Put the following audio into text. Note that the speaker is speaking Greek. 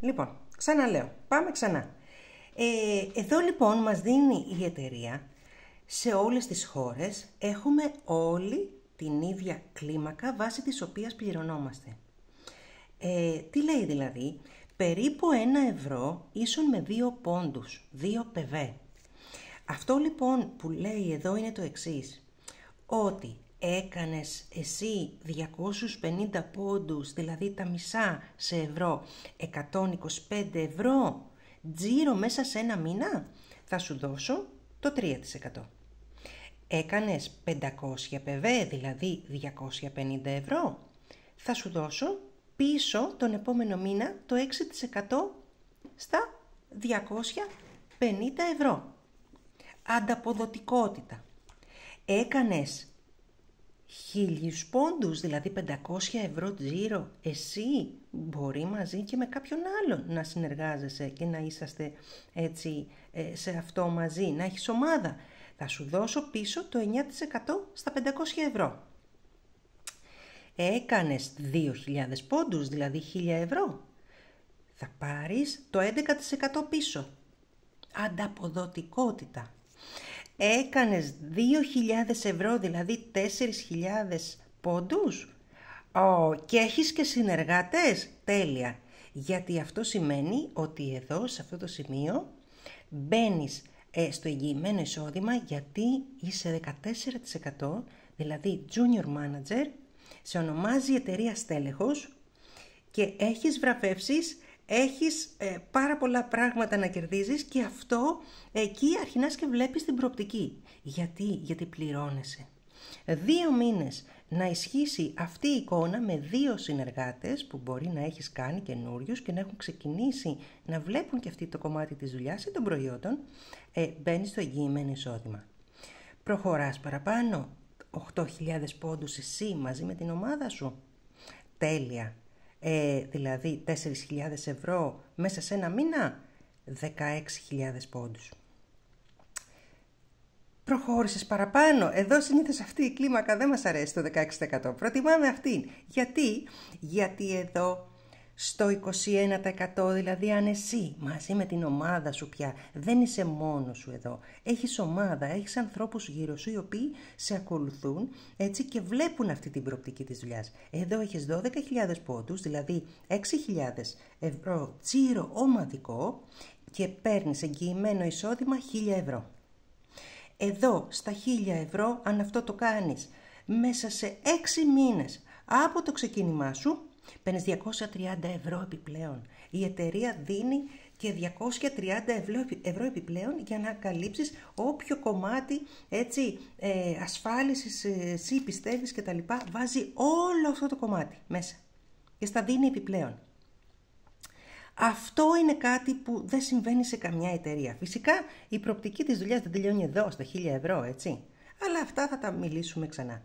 Λοιπόν, ξαναλέω, πάμε ξανά. Εδώ λοιπόν μας δίνει η εταιρεία σε όλες τις χώρες, έχουμε όλοι την ίδια κλίμακα βάσει της οποίας πληρωνόμαστε. Τι λέει δηλαδή, περίπου 1 ευρώ ίσον με 2 πόντους, 2 PV. Αυτό λοιπόν που λέει εδώ είναι το εξής, ότι έκανες εσύ 250 πόντους, δηλαδή τα μισά σε ευρώ, 125 ευρώ, τζίρο μέσα σε ένα μήνα, θα σου δώσω το 3%. Έκανες 500 PV, δηλαδή 250 ευρώ, θα σου δώσω πίσω τον επόμενο μήνα το 6% στα 250 ευρώ. Ανταποδοτικότητα. Έκανες 1000 πόντους, δηλαδή 500 ευρώ τζίρο, εσύ μπορεί μαζί και με κάποιον άλλον να συνεργάζεσαι και να είσαστε έτσι σε αυτό μαζί, να έχεις ομάδα. Θα σου δώσω πίσω το 9% στα 500 ευρώ. Έκανες 2.000 πόντους, δηλαδή 1.000 ευρώ, θα πάρεις το 11% πίσω. Ανταποδοτικότητα. Έκανες 2.000 ευρώ, δηλαδή 4.000 πόντους, και έχεις και συνεργάτες, τέλεια. Γιατί αυτό σημαίνει ότι εδώ, σε αυτό το σημείο, μπαίνεις στο εγγυημένο εισόδημα γιατί είσαι 14%, δηλαδή junior manager, σε ονομάζει η εταιρεία στέλεχος και έχεις βραβεύσεις, έχεις πάρα πολλά πράγματα να κερδίζεις και αυτό εκεί αρχινάς και βλέπεις την προοπτική. Γιατί πληρώνεσαι. 2 μήνες να ισχύσει αυτή η εικόνα με 2 συνεργάτες που μπορεί να έχεις κάνει καινούριους και να έχουν ξεκινήσει να βλέπουν και αυτοί το κομμάτι της δουλειάς ή των προϊόντων, μπαίνεις στο εγγυημένο εισόδημα. Προχωράς παραπάνω, 8.000 πόντους εσύ μαζί με την ομάδα σου. Τέλεια. Δηλαδή 4.000 ευρώ μέσα σε ένα μήνα, 16.000 πόντους. Προχώρησες παραπάνω. Εδώ συνήθως αυτή η κλίμακα δεν μας αρέσει το 16%. Προτιμάμε αυτήν. Γιατί εδώ στο 21%, δηλαδή αν εσύ μαζί με την ομάδα σου πια δεν είσαι μόνος σου εδώ, έχεις ομάδα, έχεις ανθρώπους γύρω σου οι οποίοι σε ακολουθούν έτσι και βλέπουν αυτή την προοπτική της δουλειάς. Εδώ έχεις 12.000 πόντους, δηλαδή 6.000 ευρώ τζίρο ομαδικό και παίρνεις εγγυημένο εισόδημα 1.000 ευρώ. Εδώ στα 1.000 ευρώ, αν αυτό το κάνεις μέσα σε 6 μήνες από το ξεκίνημά σου, παίρνεις 230 ευρώ επιπλέον. Η εταιρεία δίνει και 230 ευρώ επιπλέον για να καλύψεις όποιο κομμάτι έτσι, ασφάλισης εσύ πιστεύεις και τα λοιπά. Βάζει όλο αυτό το κομμάτι μέσα και στα δίνει επιπλέον. Αυτό είναι κάτι που δεν συμβαίνει σε καμιά εταιρεία. Φυσικά η προοπτική της δουλειάς δεν τελειώνει εδώ στα 1.000 ευρώ, έτσι. Αλλά αυτά θα τα μιλήσουμε ξανά.